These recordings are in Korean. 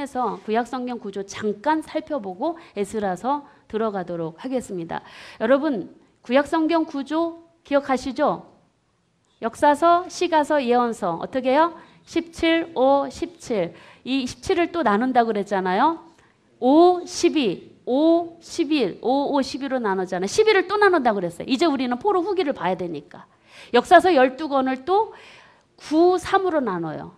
통해서 구약성경 구조 잠깐 살펴보고 에스라서 들어가도록 하겠습니다. 여러분 구약성경 구조 기억하시죠? 역사서, 시가서, 예언서 어떻게 해요? 17, 5, 17. 이 17을 또 나눈다고 그랬잖아요. 5, 12, 5, 11, 5, 5, 12로 나누잖아요. 12를 또 나눈다고 그랬어요. 이제 우리는 포로 후기를 봐야 되니까. 역사서 12권을 또 9, 3으로 나눠요.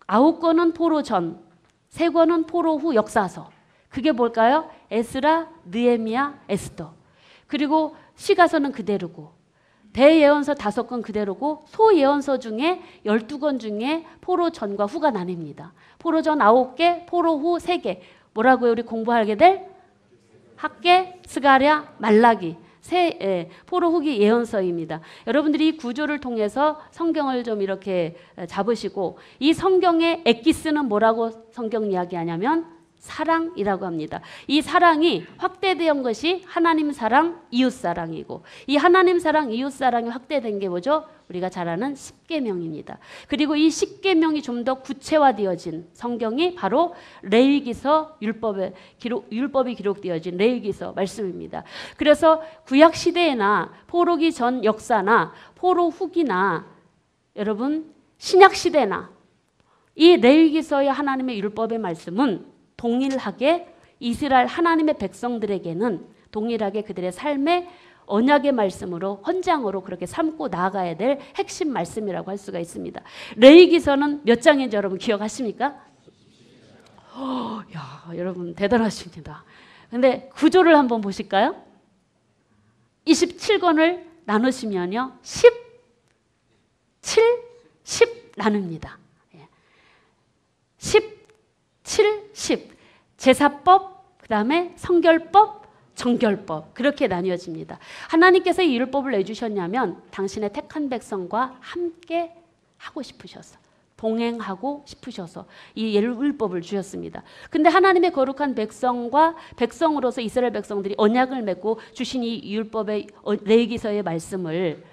9권은 포로 전, 3권은 포로 후 역사서. 그게 뭘까요? 에스라, 느헤미야, 에스더. 그리고 시가서는 그대로고 대예언서 5권 그대로고 소예언서 중에 12권 중에 포로 전과 후가 나뉩니다. 포로 전 9개, 포로 후 3개. 뭐라고요? 우리 공부하게 될 학개, 스가랴, 말라기. 포로 후기 예언서입니다. 여러분들이 이 구조를 통해서 성경을 좀 이렇게 잡으시고 이 성경의 엑기스는 뭐라고 성경 이야기하냐면 사랑이라고 합니다. 이 사랑이 확대된 것이 하나님 사랑, 이웃 사랑이고 이 하나님 사랑, 이웃 사랑이 확대된 게 뭐죠? 우리가 잘 아는 십계명입니다. 그리고 이 십계명이 좀 더 구체화되어진 성경이 바로 레위기서 율법이 기록되어진 레위기서 말씀입니다. 그래서 구약 시대나 포로기 전 역사나 포로 후기나 여러분 신약 시대나 이 레위기서의 하나님의 율법의 말씀은 동일하게 이스라엘 하나님의 백성들에게는 동일하게 그들의 삶의 언약의 말씀으로 헌장으로 그렇게 삼고 나아가야 될 핵심 말씀이라고 할 수가 있습니다. 레위기서는 몇 장인지 여러분 기억하십니까? 야, 여러분 대단하십니다. 근데 구조를 한번 보실까요? 27권을 나누시면요 10 나눕니다. 10 제사법, 그 다음에 성결법, 정결법 그렇게 나뉘어집니다. 하나님께서 이 율법을 내주셨냐면 당신의 택한 백성과 함께 하고 싶으셔서 동행하고 싶으셔서 이 율법을 주셨습니다. 근데 하나님의 거룩한 백성과 백성으로서 이스라엘 백성들이 언약을 맺고 주신 이 율법의 레위기서의 말씀을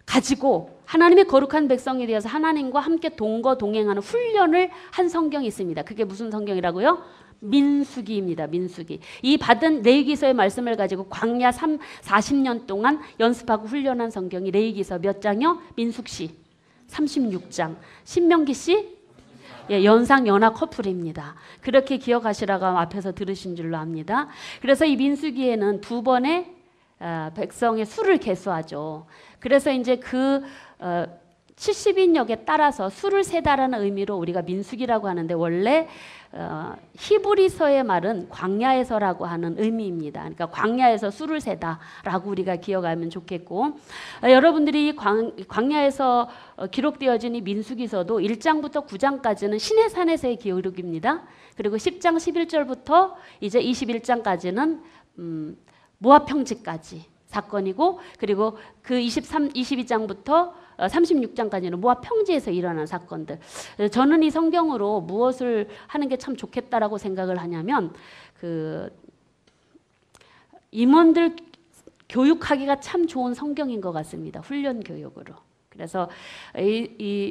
가지고 하나님의 거룩한 백성에 대해서 하나님과 함께 동행하는 훈련을 한 성경이 있습니다. 그게 무슨 성경이라고요? 민수기입니다. 민수기. 이 받은 레위기서의 말씀을 가지고 광야 40년 동안 연습하고 훈련한 성경이 레위기서 몇 장이요? 민숙시 36장. 신명기씨 연상 연하 커플입니다. 그렇게 기억하시라고 앞에서 들으신 줄로 압니다. 그래서 이 민수기에는 2번의 백성의 수를 계수하죠. 그래서 이제 그 70인역에 따라서 수를 세다라는 의미로 우리가 민수기라고 하는데 원래 히브리서의 말은 광야에서라고 하는 의미입니다. 그러니까 광야에서 수를 세다라고 우리가 기억하면 좋겠고 여러분들이 광야에서 기록되어진 이 민수기서도 1장부터 9장까지는 시내산에서의 기록입니다. 그리고 10장 11절부터 이제 21장까지는 모압 평지까지 사건이고 그리고 그 22장부터 36장까지는 모압 평지에서 일어난 사건들. 저는 이 성경으로 무엇을 하는 게 참 좋겠다라고 생각을 하냐면 그 임원들 교육하기가 참 좋은 성경인 것 같습니다. 훈련 교육으로. 그래서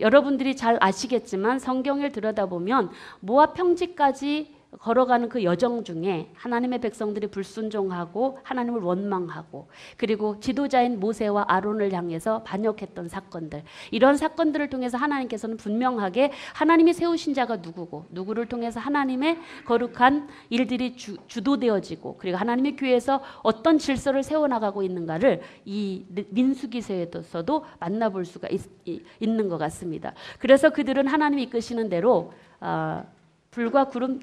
여러분들이 잘 아시겠지만 성경을 들여다보면 모압 평지까지 걸어가는 그 여정 중에 하나님의 백성들이 불순종하고 하나님을 원망하고 그리고 지도자인 모세와 아론을 향해서 반역했던 사건들 이런 사건들을 통해서 하나님께서는 분명하게 하나님이 세우신 자가 누구고 누구를 통해서 하나님의 거룩한 일들이 주도되어지고 그리고 하나님의 교회에서 어떤 질서를 세워나가고 있는가를 이 민수기서에서도 만나볼 수가 있는 것 같습니다. 그래서 그들은 하나님이 이끄시는 대로 불과 구름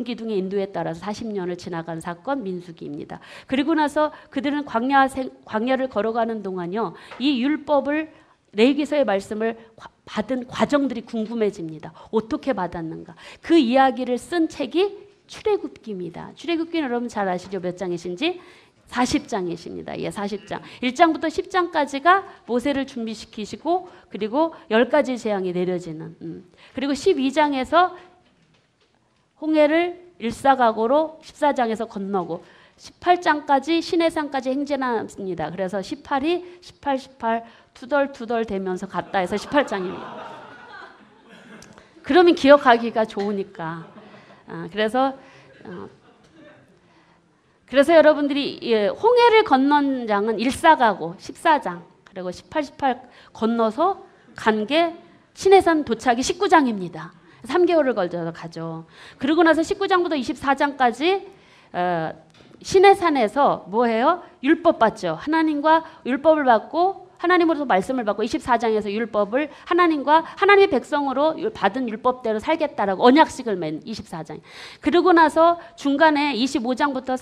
기둥의 인도에 따라서 40년을 지나간 사건 민수기입니다. 그리고 나서 그들은 광야를 걸어가는 동안요. 이 율법을 레위기서의 말씀을 받은 과정들이 궁금해집니다. 어떻게 받았는가? 그 이야기를 쓴 책이 출애굽기입니다. 출애굽기는 여러분 잘 아시죠? 몇 장이신지? 40장이십니다. 예, 40장. 1장부터 10장까지가 모세를 준비시키시고 그리고 10가지 재앙이 내려지는 그리고 12장에서 홍해를 일사각오로 14장에서 건너고 18장까지 시내산까지 행진합니다. 그래서 18이 18 투덜투덜 되면서 갔다 해서 18장입니다. 그러면 기억하기가 좋으니까. 그래서 여러분들이 홍해를 건넌 장은 1사가고 14장 그리고 18, 18 건너서 간 게 시내산 도착이 19장입니다. 3개월을 걸쳐서 가죠. 그러고 나서 19장부터 24장까지 시내산에서 뭐해요? 율법 받죠. 하나님과 율법을 받고 하나님으로서 말씀을 받고 24장에서 율법을 하나님의 백성으로 받은 율법대로 살겠다라고 언약식을 맺는 24장. 그러고 나서 중간에 25장부터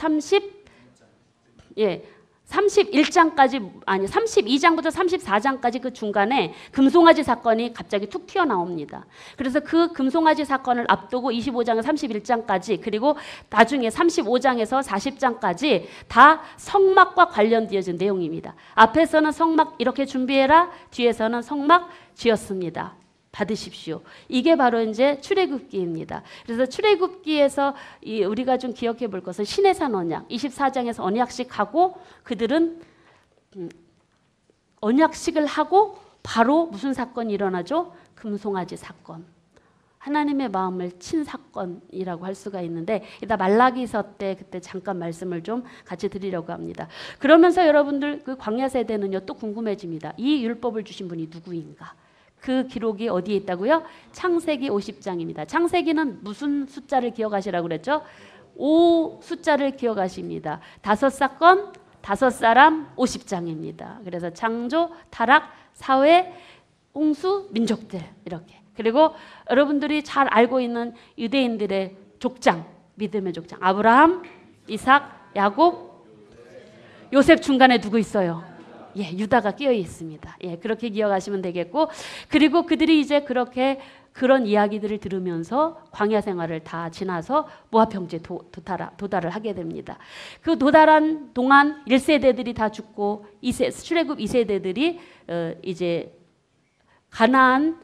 32장부터 34장까지 그 중간에 금송아지 사건이 갑자기 툭 튀어나옵니다. 그래서 그 금송아지 사건을 앞두고 25장에서 31장까지 그리고 나중에 35장에서 40장까지 다 성막과 관련되어진 내용입니다. 앞에서는 성막 이렇게 준비해라, 뒤에서는 성막 지었습니다. 받으십시오. 이게 바로 이제 출애굽기입니다. 그래서 출애굽기에서 우리가 좀 기억해 볼 것은 시내산 언약 24장에서 언약식 하고 그들은 언약식을 하고 바로 무슨 사건이 일어나죠? 금송아지 사건. 하나님의 마음을 친 사건이라고 할 수가 있는데 이따 말라기서 때 그때 잠깐 말씀을 좀 같이 드리려고 합니다. 그러면서 여러분들 그 광야 세대는요 또 궁금해집니다. 이 율법을 주신 분이 누구인가? 그 기록이 어디에 있다고요? 창세기 50장입니다. 창세기는 무슨 숫자를 기억하시라고 그랬죠? 5 숫자를 기억하십니다. 5사건, 5사람, 50장입니다. 그래서 창조, 타락, 사회, 홍수, 민족들 이렇게. 그리고 여러분들이 잘 알고 있는 유대인들의 족장, 믿음의 족장. 아브라함, 이삭, 야곱, 요셉 중간에 누구 있어요? 유다가 끼어 있습니다. 그렇게 기억하시면 되겠고, 그리고 그들이 이제 그런 이야기들을 들으면서 광야 생활을 다 지나서 모압 평지에 도달을 하게 됩니다. 그 도달한 동안 1세대들이 다 죽고 출애굽 2세대들이 이제 가나안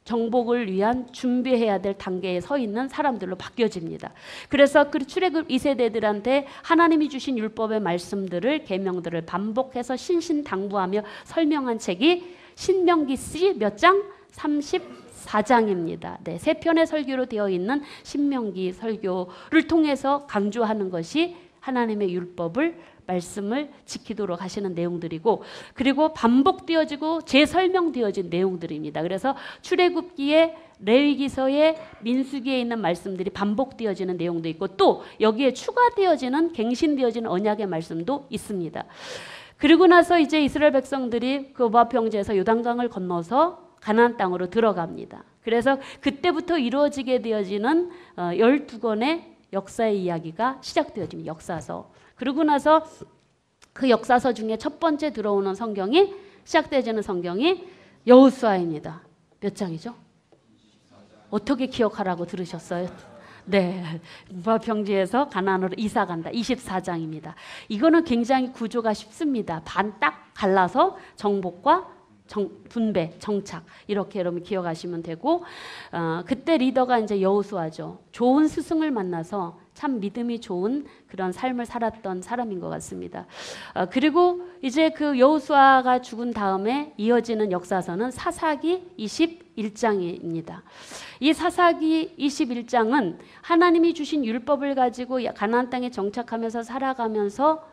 정복을 위한 준비해야 될 단계에 서 있는 사람들로 바뀌어집니다. 그래서 그 출애굽 2세대들한테 하나님이 주신 율법의 말씀들을 계명들을 반복해서 신신당부하며 설명한 책이 신명기씨 몇 장? 34장입니다. 네, 3편의 설교로 되어 있는 신명기 설교를 통해서 강조하는 것이 하나님의 율법을 말씀을 지키도록 하시는 내용들이고 그리고 반복되어지고 재설명되어진 내용들입니다. 그래서 출애굽기에 레위기서에 민수기에 있는 말씀들이 반복되어지는 내용도 있고 또 여기에 추가되어지는 갱신되어지는 언약의 말씀도 있습니다. 그리고 나서 이제 이스라엘 백성들이 그 모압 평지에서 요단강을 건너서 가나안 땅으로 들어갑니다. 그래서 그때부터 이루어지게 되어지는 12권의 역사의 이야기가 시작되어집니다. 역사서. 그러고 나서 그 역사서 중에 첫 번째 들어오는 성경이 시작되어지는 성경이 여호수아입니다. 몇 장이죠? 어떻게 기억하라고 들으셨어요? 네, 모압 평지에서 가나안으로 이사 간다. 24장입니다. 이거는 굉장히 구조가 쉽습니다. 반 딱 갈라서 정복과 분배, 정착 이렇게 여러분 기억하시면 되고 그때 리더가 이제 여호수아죠. 좋은 스승을 만나서 참 믿음이 좋은 그런 삶을 살았던 사람인 것 같습니다. 그리고 이제 그 여호수아가 죽은 다음에 이어지는 역사서는 사사기 21장입니다. 이 사사기 21장은 하나님이 주신 율법을 가지고 가나안 땅에 정착하면서 살아가면서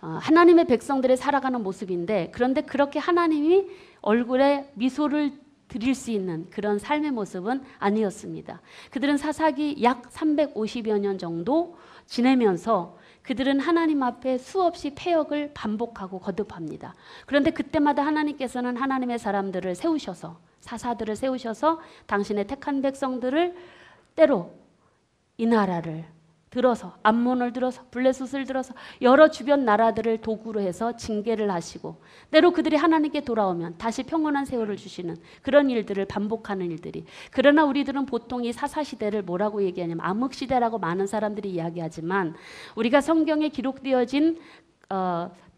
하나님의 백성들의 살아가는 모습인데 그런데 그렇게 하나님이 얼굴에 미소를 드릴 수 있는 그런 삶의 모습은 아니었습니다. 그들은 사사기 약 350여 년 정도 지내면서 그들은 하나님 앞에 수없이 패역을 반복하고 거듭합니다. 그런데 그때마다 하나님께서는 하나님의 사람들을 세우셔서 사사들을 세우셔서 당신의 택한 백성들을 때로 이 나라를 들어서 암몬을 들어서 블레셋을 들어서 여러 주변 나라들을 도구로 해서 징계를 하시고 때로 그들이 하나님께 돌아오면 다시 평온한 세월을 주시는 그런 일들을 반복하는 일들이 그러나 우리들은 보통 이 사사시대를 뭐라고 얘기하냐면 암흑시대라고 많은 사람들이 이야기하지만 우리가 성경에 기록되어진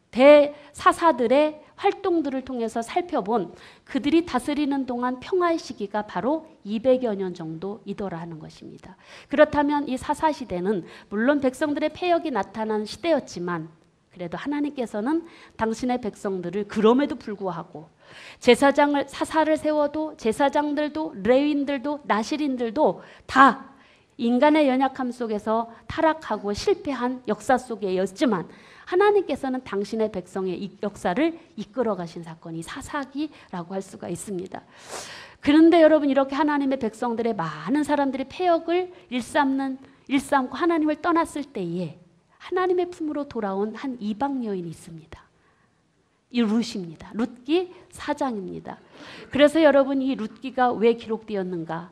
대사사들의 활동들을 통해서 살펴본 그들이 다스리는 동안 평화의 시기가 바로 200여 년 정도이더라 하는 것입니다. 그렇다면 이 사사시대는 물론 백성들의 패역이 나타난 시대였지만 그래도 하나님께서는 당신의 백성들을 그럼에도 불구하고 제사장을 사사를 세워도 제사장들도 레위인들도 나실인들도 다 인간의 연약함 속에서 타락하고 실패한 역사 속에였지만 하나님께서는 당신의 백성의 이 역사를 이끌어 가신 사건이 사사기라고 할 수가 있습니다. 그런데 여러분 이렇게 하나님의 백성들의 많은 사람들이 패역을 일삼고 하나님을 떠났을 때에 하나님의 품으로 돌아온 한 이방 여인이 있습니다. 이 룻입니다. 룻기 4장입니다. 그래서 여러분 이 룻기가 왜 기록되었는가?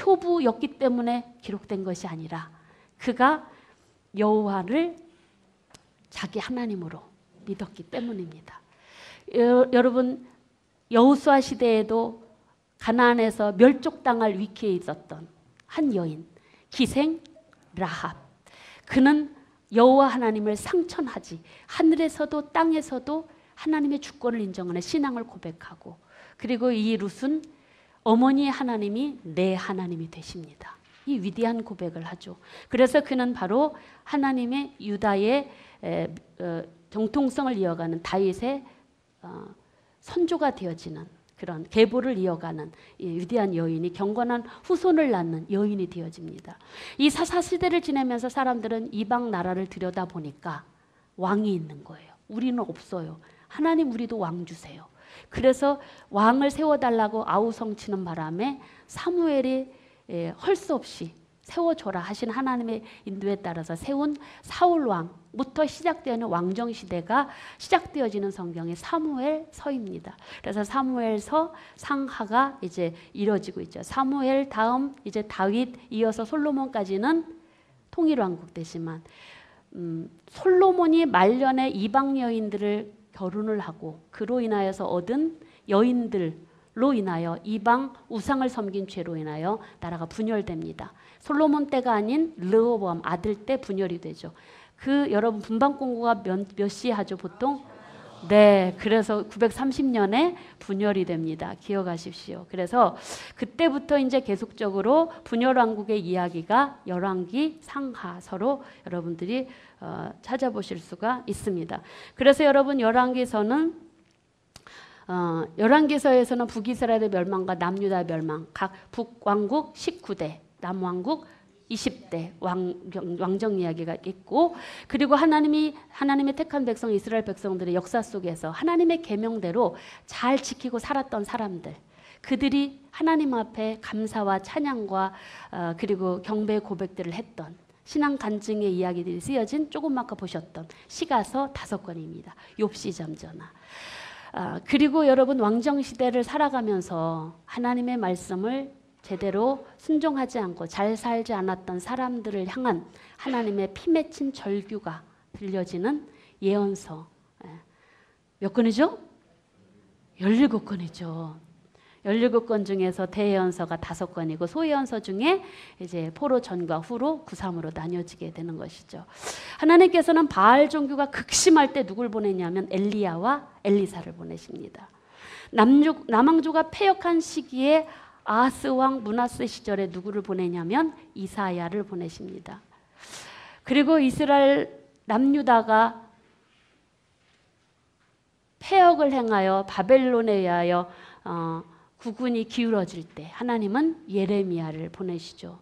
효부였기 때문에 기록된 것이 아니라 그가 여호와를 자기 하나님으로 믿었기 때문입니다. 여러분 여호수아 시대에도 가나안에서 멸족당할 위기에 있었던 한 여인 기생 라합. 그는 여호와 하나님을 상천하지 하늘에서도 땅에서도 하나님의 주권을 인정하는 신앙을 고백하고 그리고 이 룻은 어머니의 하나님이 내 하나님이 되십니다. 이 위대한 고백을 하죠. 그래서 그는 바로 하나님의 유다의 정통성을 이어가는 다윗의 선조가 되어지는 그런 계보를 이어가는 위대한 여인이 경건한 후손을 낳는 여인이 되어집니다. 이 사사시대를 지내면서 사람들은 이방 나라를 들여다보니까 왕이 있는 거예요. 우리는 없어요. 하나님 우리도 왕 주세요. 그래서 왕을 세워달라고 아우성치는 바람에 사무엘이 헐 수 없이 세워줘라 하신 하나님의 인도에 따라서 세운 사울왕부터 시작되는 왕정시대가 시작되어지는 성경의 사무엘서입니다. 그래서 사무엘서 상하가 이제 이루어지고 있죠. 사무엘 다음 이제 다윗 이어서 솔로몬까지는 통일왕국 되지만 솔로몬이 말년에 이방 여인들을 결혼을 하고 그로 인하여서 얻은 여인들로 인하여 이방 우상을 섬긴 죄로 인하여 나라가 분열됩니다. 솔로몬 때가 아닌 르호보암 아들 때 분열이 되죠. 그 여러분 분방공고가 몇 시에 하죠 보통? 네, 그래서 930년에 분열이 됩니다. 기억하십시오. 그래서 그때부터 이제 계속적으로 분열왕국의 이야기가 열왕기 상하서로 여러분들이 찾아보실 수가 있습니다. 그래서 여러분 열왕기서는 열왕기서에서는 북이스라엘의 멸망과 남유다의 멸망, 각 북왕국 19대, 남왕국 20대 왕정 이야기가 있고 그리고 하나님의 택한 백성 이스라엘 백성들의 역사 속에서 하나님의 계명대로 잘 지키고 살았던 사람들 그들이 하나님 앞에 감사와 찬양과 그리고 경배의 고백들을 했던 신앙 간증의 이야기들이 쓰여진 조금 아까 보셨던 시가서 5권입니다. 욥시 잠전하. 그리고 여러분 왕정시대를 살아가면서 하나님의 말씀을 제대로 순종하지 않고 잘 살지 않았던 사람들을 향한 하나님의 피 맺힌 절규가 들려지는 예언서 몇 권이죠? 17권이죠. 17권 중에서 대예언서가 5권이고 소예언서 중에 이제 포로 전과 후로 9.3으로 나뉘어지게 되는 것이죠. 하나님께서는 바알 종교가 극심할 때 누굴 보내냐면 엘리야와 엘리사를 보내십니다. 남왕조가 패역한 시기에 아하스 왕 므낫세 시절에 누구를 보내냐면 이사야를 보내십니다. 그리고 이스라엘 남유다가 패역을 행하여 바벨론에 의하여 국군이 기울어질 때 하나님은 예레미야를 보내시죠.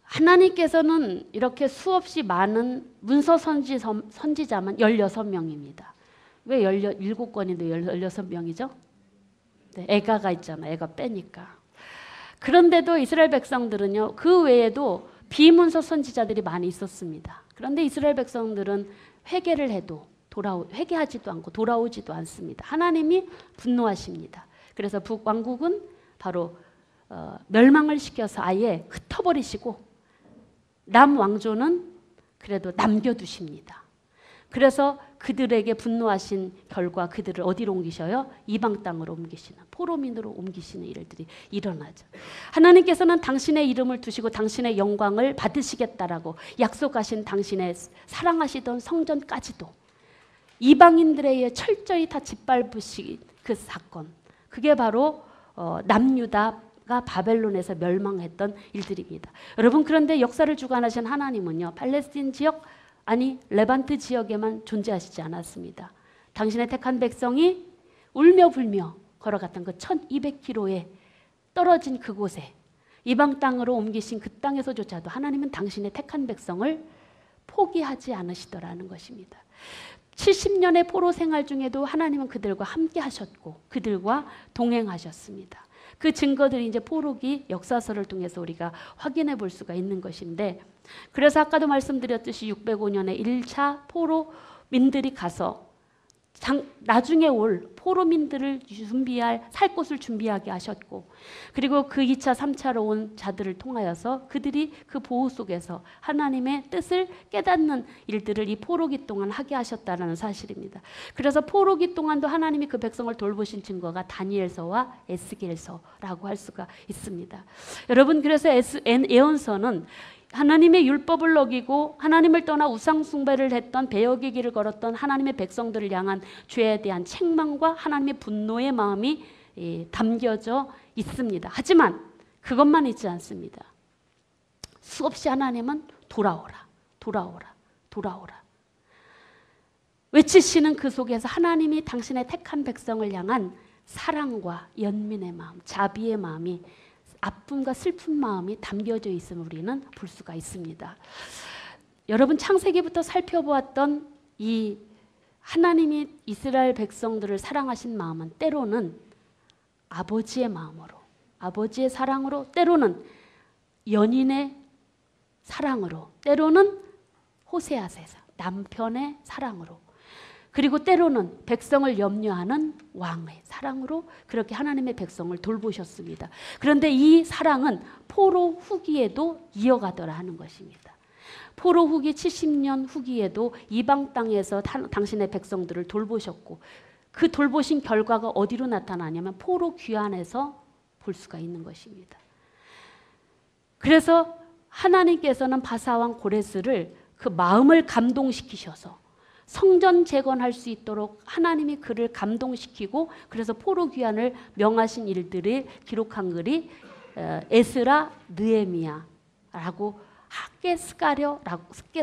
하나님께서는 이렇게 수없이 많은 문서 선지자만 16명입니다. 왜 17권인데 16명이죠? 네, 애가가 있잖아요. 애가 빼니까. 그런데도 이스라엘 백성들은요. 그 외에도 비문서 선지자들이 많이 있었습니다. 그런데 이스라엘 백성들은 회개를 해도 회개하지도 않고 돌아오지도 않습니다. 하나님이 분노하십니다. 그래서 북왕국은 바로 멸망을 시켜서 아예 흩어버리시고 남왕조는 그래도 남겨두십니다. 그래서 그들에게 분노하신 결과 그들을 어디로 옮기셔요? 이방 땅으로 옮기시는, 포로민으로 옮기시는 일들이 일어나죠. 하나님께서는 당신의 이름을 두시고 당신의 영광을 받으시겠다라고 약속하신 당신의 사랑하시던 성전까지도 이방인들에 의해 철저히 다 짓밟으신 그 사건, 그게 바로 남유다가 바벨론에서 멸망했던 일들입니다. 여러분, 그런데 역사를 주관하신 하나님은요, 팔레스틴 지역, 아니 레반트 지역에만 존재하시지 않았습니다. 당신의 택한 백성이 울며 불며 걸어갔던 그 1200km에 떨어진 그곳에 이방 땅으로 옮기신 그 땅에서조차도 하나님은 당신의 택한 백성을 포기하지 않으시더라는 것입니다. 70년의 포로 생활 중에도 하나님은 그들과 함께 하셨고 그들과 동행하셨습니다. 그 증거들이 이제 포로기 역사서를 통해서 우리가 확인해 볼 수가 있는 것인데, 그래서 아까도 말씀드렸듯이 605년에 1차 포로민들이 가서 나중에 올 포로민들을 준비할 살 곳을 준비하게 하셨고, 그리고 그 2차, 3차로 온 자들을 통하여서 그들이 그 보호 속에서 하나님의 뜻을 깨닫는 일들을 이 포로기 동안 하게 하셨다는 사실입니다. 그래서 포로기 동안도 하나님이 그 백성을 돌보신 증거가 다니엘서와 에스겔서라고 할 수가 있습니다. 여러분, 그래서 예언서는 하나님의 율법을 어기고 하나님을 떠나 우상 숭배를 했던 배역의 길을 걸었던 하나님의 백성들을 향한 죄에 대한 책망과 하나님의 분노의 마음이 담겨져 있습니다. 하지만 그것만 있지 않습니다. 수없이 하나님은 돌아오라, 돌아오라, 돌아오라 외치시는 그 속에서 하나님이 당신의 택한 백성을 향한 사랑과 연민의 마음, 자비의 마음이, 아픔과 슬픈 마음이 담겨져 있음을 우리는 볼 수가 있습니다. 여러분, 창세기부터 살펴보았던 이 하나님이 이스라엘 백성들을 사랑하신 마음은 때로는 아버지의 마음으로, 아버지의 사랑으로, 때로는 연인의 사랑으로, 때로는 호세아세 남편의 사랑으로, 그리고 때로는 백성을 염려하는 왕의 사랑으로 그렇게 하나님의 백성을 돌보셨습니다. 그런데 이 사랑은 포로 후기에도 이어가더라 하는 것입니다. 포로 후기 70년 후기에도 이방 땅에서 당신의 백성들을 돌보셨고, 그 돌보신 결과가 어디로 나타나냐면 포로 귀환에서 볼 수가 있는 것입니다. 그래서 하나님께서는 바사왕 고레스를 그 마음을 감동시키셔서 성전 재건할 수 있도록 하나님이 그를 감동시키고, 그래서 포로 귀환을 명하신 일들을 기록한 글이 에스라, 느헤미야라고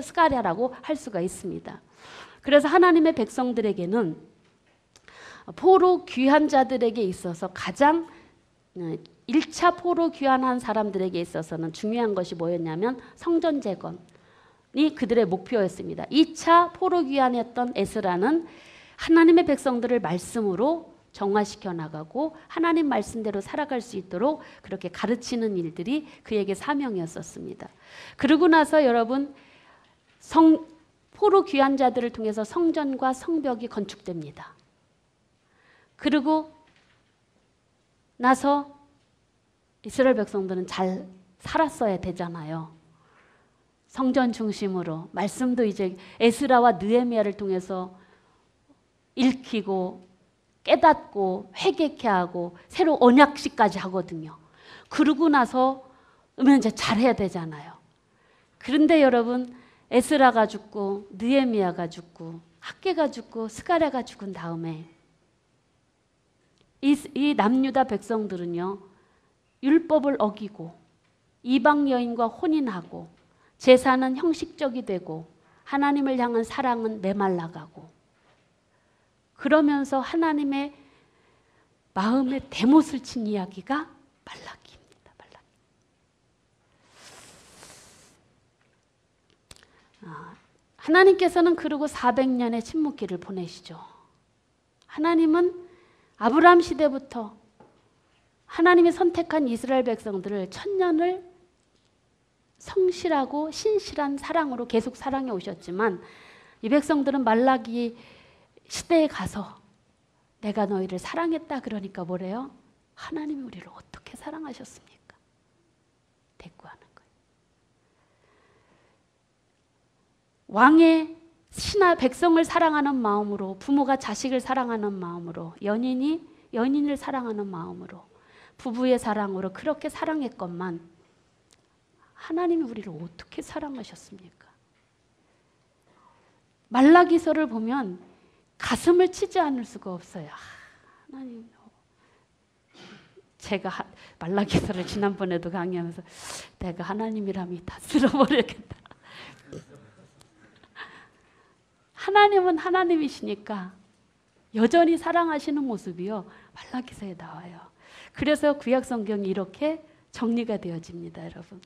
스가랴라고 할 수가 있습니다. 그래서 하나님의 백성들에게는 포로 귀환 자들에게 있어서 가장 1차 포로 귀환한 사람들에게 있어서는 중요한 것이 뭐였냐면 성전 재건 이 그들의 목표였습니다. 2차 포로 귀환했던 에스라는 하나님의 백성들을 말씀으로 정화시켜 나가고 하나님 말씀대로 살아갈 수 있도록 그렇게 가르치는 일들이 그에게 사명이었었습니다. 그러고 나서 여러분, 포로 귀환자들을 통해서 성전과 성벽이 건축됩니다. 그리고 나서 이스라엘 백성들은 잘 살았어야 되잖아요. 성전 중심으로 말씀도 이제 에스라와 느헤미야를 통해서 읽히고 깨닫고 회개케 하고 새로 언약식까지 하거든요. 그러고 나서 이제 잘해야 되잖아요. 그런데 여러분, 에스라가 죽고 느헤미야가 죽고 학개가 죽고 스가랴가 죽은 다음에 이 남유다 백성들은요, 율법을 어기고 이방 여인과 혼인하고 제사는 형식적이 되고 하나님을 향한 사랑은 메말라가고, 그러면서 하나님의 마음에 대못을 친 이야기가 말라기입니다. 하나님께서는 그러고 400년의 침묵기를 보내시죠. 하나님은 아브라함 시대부터 하나님이 선택한 이스라엘 백성들을 1000년을 성실하고 신실한 사랑으로 계속 사랑해 오셨지만, 이 백성들은 말라기 시대에 가서 내가 너희를 사랑했다 그러니까 뭐래요? 하나님이 우리를 어떻게 사랑하셨습니까? 대꾸하는 거예요. 왕의 신하 백성을 사랑하는 마음으로, 부모가 자식을 사랑하는 마음으로, 연인이 연인을 사랑하는 마음으로, 부부의 사랑으로 그렇게 사랑했건만 하나님이 우리를 어떻게 사랑하셨습니까? 말라기서를 보면 가슴을 치지 않을 수가 없어요. 하나님, 제가 말라기서를 지난번에도 강의하면서 내가 하나님이라면 다 쓸어버리겠다. 하나님은 하나님이시니까 여전히 사랑하시는 모습이요 말라기서에 나와요. 그래서 구약 성경이 이렇게 정리가 되어집니다, 여러분.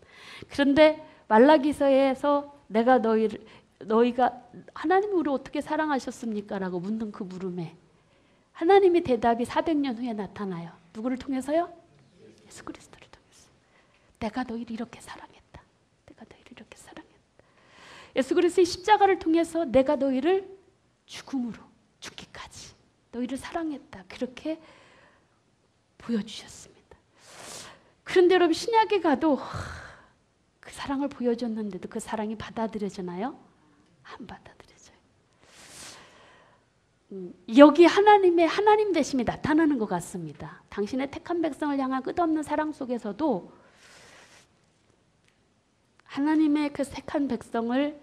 그런데 말라기서에서 내가 너희가 하나님이 우리를 어떻게 사랑하셨습니까? 라고 묻는 그 물음에 하나님의 대답이 400년 후에 나타나요. 누구를 통해서요? 예수 그리스도를 통해서. 내가 너희를 이렇게 사랑했다. 내가 너희를 이렇게 사랑했다. 예수 그리스도의 십자가를 통해서 내가 너희를 죽음으로 죽기까지 너희를 사랑했다. 그렇게 보여주셨습니다. 그런데 여러분 신약에 가도 그 사랑을 보여줬는데도 그 사랑이 받아들여지나요? 안 받아들여져요. 여기 하나님의 하나님 되심이 나타나는 것 같습니다. 당신의 택한 백성을 향한 끝없는 사랑 속에서도 하나님의 그 택한 백성을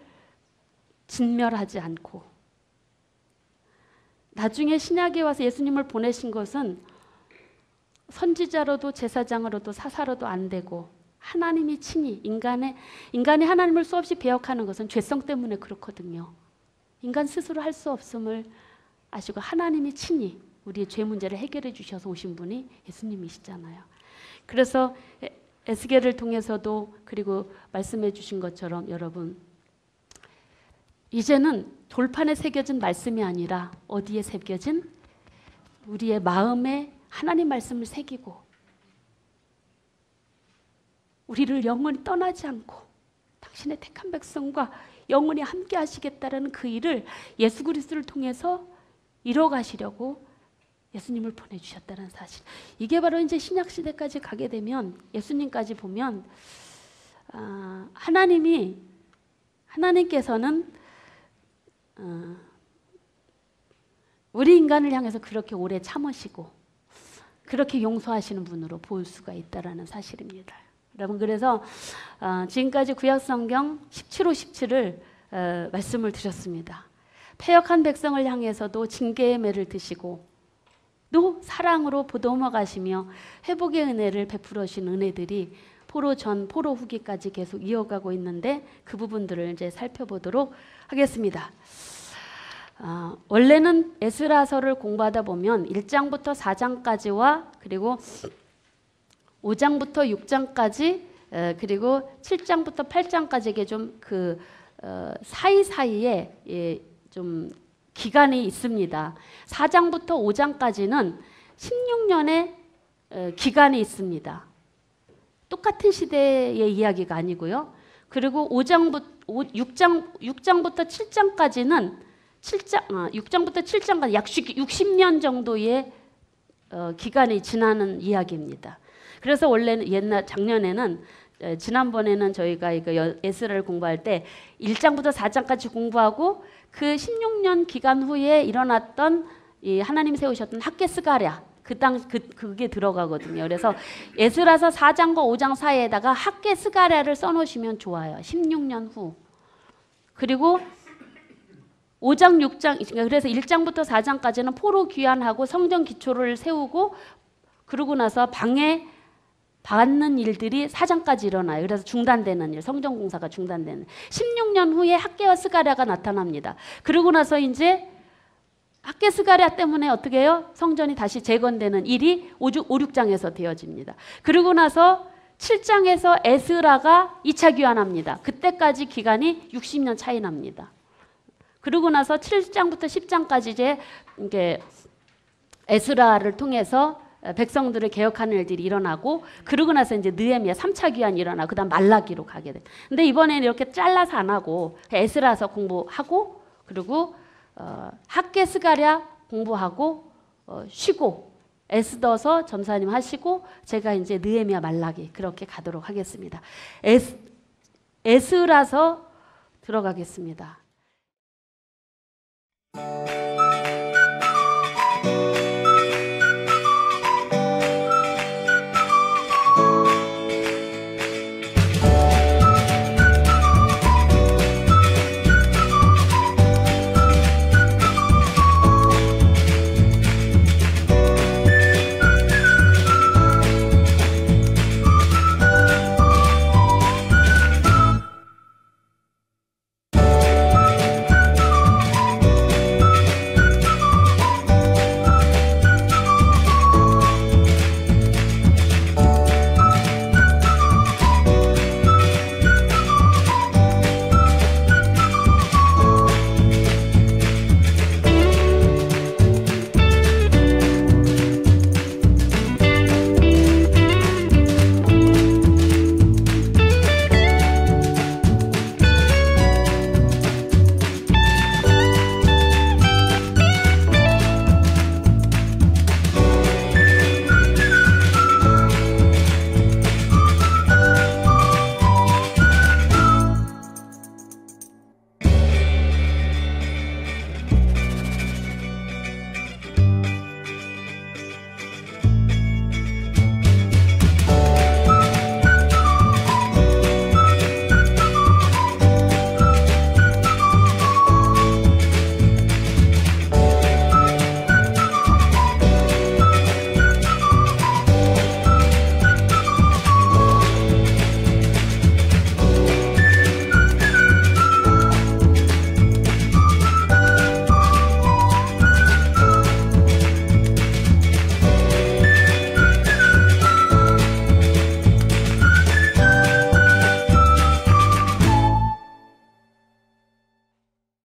진멸하지 않고 나중에 신약에 와서 예수님을 보내신 것은 선지자로도 제사장으로도 사사로도 안 되고 하나님이 친히 인간이 하나님을 수없이 배역하는 것은 죄성 때문에 그렇거든요. 인간 스스로 할 수 없음을 아시고 하나님이 친히 우리의 죄 문제를 해결해 주셔서 오신 분이 예수님이시잖아요. 그래서 에스겔을 통해서도 그리고 말씀해 주신 것처럼 여러분 이제는 돌판에 새겨진 말씀이 아니라 어디에 새겨진 우리의 마음에 하나님 말씀을 새기고 우리를 영원히 떠나지 않고 당신의 택한 백성과 영원히 함께 하시겠다라는 그 일을 예수 그리스도를 통해서 이뤄가시려고 예수님을 보내주셨다는 사실. 이게 바로 이제 신약 시대까지 가게 되면 예수님까지 보면 하나님께서는 우리 인간을 향해서 그렇게 오래 참으시고 그렇게 용서하시는 분으로 볼 수가 있다라는 사실입니다. 여러분 그래서 지금까지 구약성경 17호 17을 말씀을 드렸습니다. 패역한 백성을 향해서도 징계의 매를 드시고 또 사랑으로 보듬어 가시며 회복의 은혜를 베풀어 주신 은혜들이 포로 전 포로 후기까지 계속 이어가고 있는데 그 부분들을 이제 살펴보도록 하겠습니다. 원래는 에스라서를 공부하다 보면 1장부터 4장까지와 그리고 5장부터 6장까지 그리고 7장부터 8장까지 이게 좀 그 사이사이에 좀 기간이 있습니다. 4장부터 5장까지는 16년의 기간이 있습니다. 똑같은 시대의 이야기가 아니고요. 그리고 6장부터 7장까지는 6장부터 7장까지 약 60년 정도의 기간이 지나는 이야기입니다. 그래서 원래는 작년에는 지난번에는 저희가 이거 에스라를 공부할 때 1장부터 4장까지 공부하고 그 16년 기간 후에 일어났던 이 하나님 세우셨던 학개스가랴 그게 들어가거든요. 그래서 에스라서 4장과 5장 사이에다가 학개스가랴를 써놓으시면 좋아요. 16년 후. 그리고 5장, 6장, 그래서 1장부터 4장까지는 포로 귀환하고 성전 기초를 세우고 그러고 나서 방해 받는 일들이 4장까지 일어나요. 그래서 중단되는 일, 성전 공사가 중단되는 16년 후에 학개스가랴가 나타납니다. 그러고 나서 이제 학개스가랴 때문에 어떻게 해요? 성전이 다시 재건되는 일이 5, 6장에서 되어집니다. 그러고 나서 7장에서 에스라가 2차 귀환합니다. 그때까지 기간이 60년 차이 납니다. 그러고 나서 7장부터 10장까지 이제 에스라를 통해서 백성들을 개혁하는 일들이 일어나고 그러고 나서 이제 느헤미야 3차 귀환이 일어나고 그다음 말라기로 가게 돼. 근데 이번에는 이렇게 잘라서 안 하고 에스라서 공부하고 그리고 학개스가랴 공부하고 쉬고 에스더서 전사님 하시고 제가 이제 느헤미야 말라기 그렇게 가도록 하겠습니다. 에스라서 들어가겠습니다.